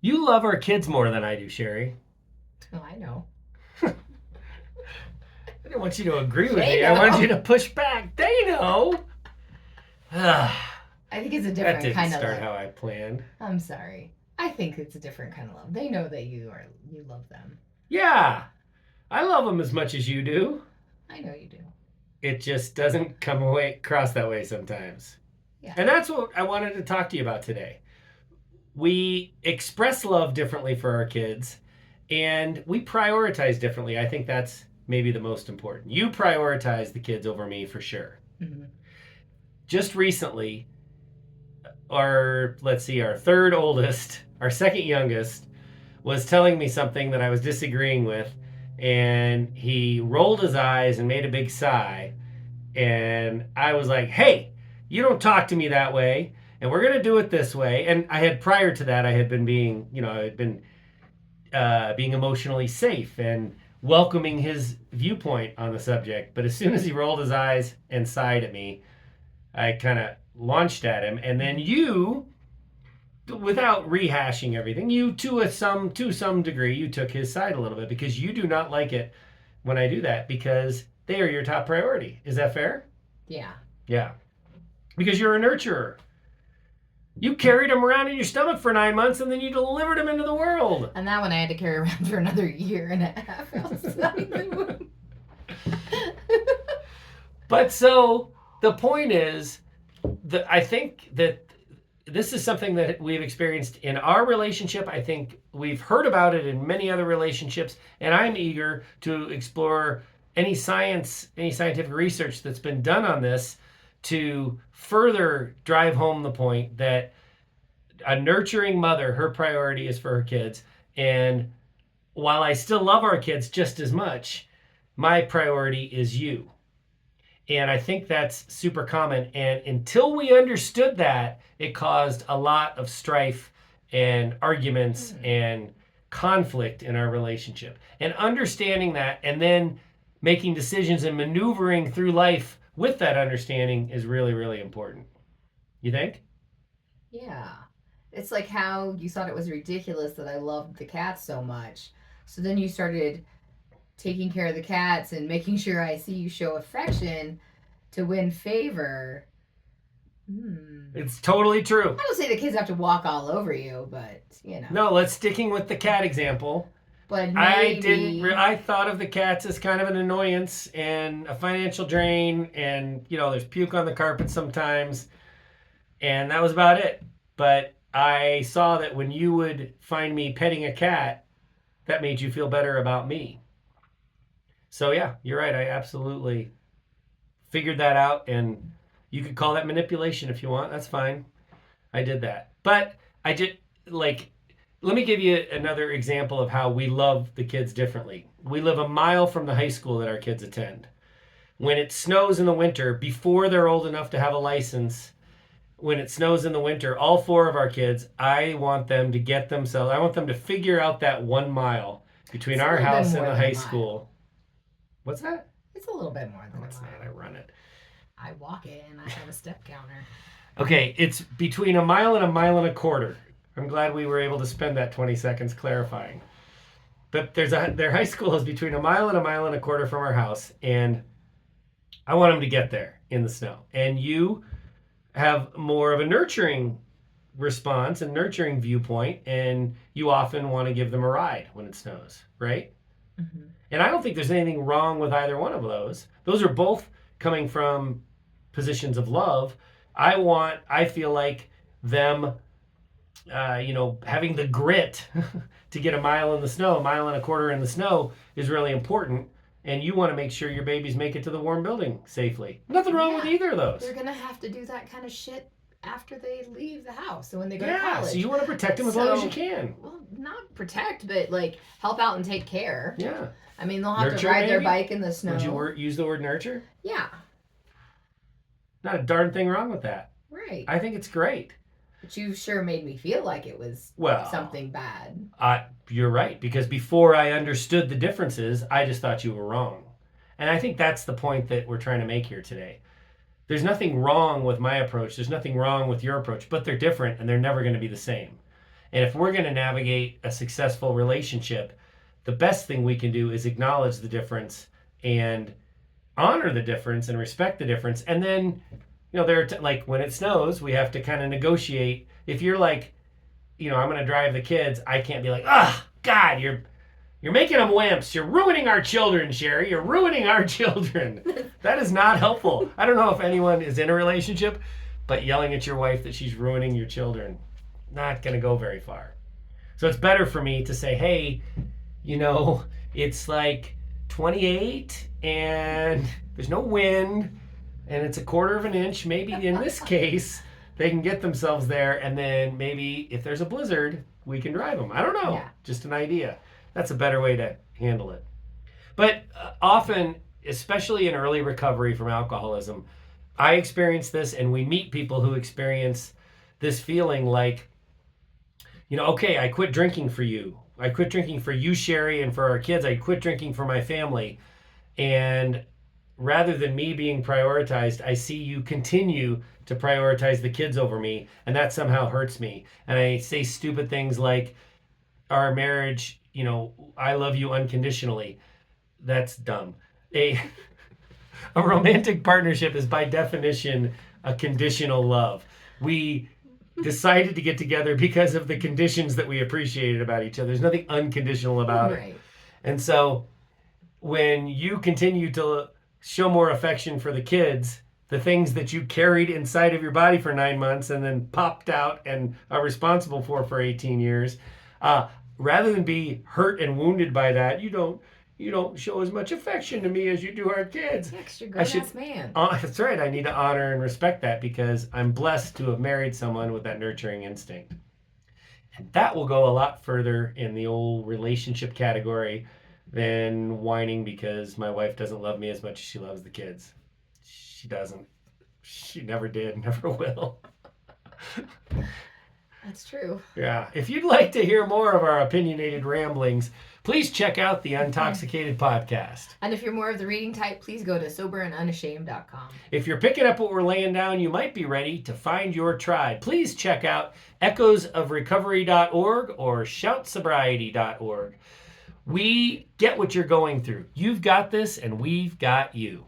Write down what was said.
You love our kids more than I do, Sherry. Oh, I know. I don't want you to agree with They me. I want you know. to push back. They know. Ah, I think it's a that different didn't kind of start love. how I planned. I'm sorry. I think it's a different kind of love. They know that you love them. Yeah, I love them as much as you do. I know you do. It just doesn't come away across that way sometimes. Yeah. And that's what I wanted to talk to you about today. We express love differently for our kids and we prioritize differently. I think that's maybe the most important. You prioritize the kids over me for sure. Hmm. Just recently, our third oldest, our second youngest, was telling me something that I was disagreeing with, and he rolled his eyes and made a big sigh, and I was like, "Hey, you don't talk to me that way, and we're gonna do it this way." And I had prior to that, I had been being, I had been being emotionally safe and welcoming his viewpoint on the subject. But as soon as he rolled his eyes and sighed at me, I kind of launched at him, and then Hmm. you, without rehashing everything, you to some degree, you took his side a little bit because you do not like it when I do that because they are your top priority. Is that fair? Yeah. Yeah, because you're a nurturer. You carried him around in your stomach for 9 months and then you delivered him into the world. And that one I had to carry around for another year and a half outside the womb. But so the point is that I think that this is something that we've experienced in our relationship. I think we've heard about it in many other relationships, and I'm eager to explore any scientific research that's been done on this to further drive home the point that a nurturing mother, her priority is for her kids. And while I still love our kids just as much, my priority is you. And I think that's super common. And until we understood that, it caused a lot of strife and arguments Hmm. and conflict in our relationship. And understanding that and then making decisions and maneuvering through life with that understanding is really, really important. You think? Yeah. It's like how you thought it was ridiculous that I loved the cats so much. So then you started taking care of the cats and making sure I see you show affection to win favor. Hmm. It's totally true. I don't say the kids have to walk all over you, but No, let's sticking with the cat example. But I didn't. maybe. I thought of the cats as kind of an annoyance and a financial drain, and there's puke on the carpet sometimes, and that was about it. But I saw that when you would find me petting a cat, that made you feel better about me. So yeah, you're right. I absolutely figured that out, and you could call that manipulation if you want. That's fine. I did that, but I did like. Let me give you another example of how we love the kids differently. We live a mile from the high school that our kids attend. When it snows in the winter, before they're old enough to have a license, when it snows in the winter, all four of our kids, I want them to get themselves, I want them to figure out that 1 mile between It's a our little bit house and more the than a high mile. school. What's that? It's a little bit more No, than a it's not. I mile. run it. I walk it and I have a step counter. Okay, it's between a mile and a mile and a quarter. I'm glad we were able to spend that 20 seconds clarifying. But their high school is between a mile and a quarter from our house, and I want them to get there in the snow. And you have more of a nurturing response and nurturing viewpoint, and you often want to give them a ride when it snows, right? Hmm. And I don't think there's anything wrong with either one of those. Those are both coming from positions of love. I feel like them, having the grit to get a mile in the snow, a mile and a quarter in the snow is really important. And you want to make sure your babies make it to the warm building safely. Nothing wrong with Yeah, either of those. they're gonna have to do that kind of shit after they leave the house. So when they go to Yeah, so you college. want to protect them as long as you So, can. well, not protect, but like help out and take care. Yeah. I mean, they'll have to Nurture, ride their maybe? bike in the Would you snow. use the word nurture? Yeah, Not a darn thing wrong with that. right. I think it's great. But you sure made me feel like it was Well, something bad. you're right, because before I understood the differences, I just thought you were wrong. And I think that's the point that we're trying to make here today. There's nothing wrong with my approach, there's nothing wrong with your approach, but they're different and they're never going to be the same. And if we're going to navigate a successful relationship, the best thing we can do is acknowledge the difference and honor the difference and respect the difference. And then, like when it snows, we have to kind of negotiate. If you're like, I'm going to drive the kids, I can't be like, God, you're making them wimps. You're ruining our children, Sherry. You're ruining our children. That is not helpful. I don't know if anyone is in a relationship, but yelling at your wife that she's ruining your children, not going to go very far. So it's better for me to say, hey, it's like 28 and there's no wind and it's a quarter of an inch. Maybe in this case, they can get themselves there. And then maybe if there's a blizzard, we can drive them. I don't know. Yeah. Just an idea. That's a better way to handle it. But often, especially in early recovery from alcoholism, I experience this, and we meet people who experience this feeling like, okay, I quit drinking for you. I quit drinking for you, Sherry, and for our kids. I quit drinking for my family. And rather than me being prioritized, I see you continue to prioritize the kids over me, and that somehow hurts me. And I say stupid things like, our marriage, I love you unconditionally. That's dumb. A romantic partnership is by definition a conditional love. We decided to get together because of the conditions that we appreciated about each other. There's nothing unconditional about it. And so when you continue to show more affection for the kids, the things that you carried inside of your body for 9 months and then popped out and are responsible for 18 years, rather than be hurt and wounded by that, you don't show as much affection to me as you do our kids. Extra grown-ass man. That's right. I need to honor and respect that because I'm blessed to have married someone with that nurturing instinct. And that will go a lot further in the old relationship category than whining because my wife doesn't love me as much as she loves the kids. She doesn't. She never did, never will. That's true. Yeah. If you'd like to hear more of our opinionated ramblings, please check out the Untoxicated podcast. And if you're more of the reading type, please go to soberandunashamed.com. If you're picking up what we're laying down, you might be ready to find your tribe. Please check out echoesofrecovery.org or shoutsobriety.org. We get what you're going through. You've got this, and we've got you.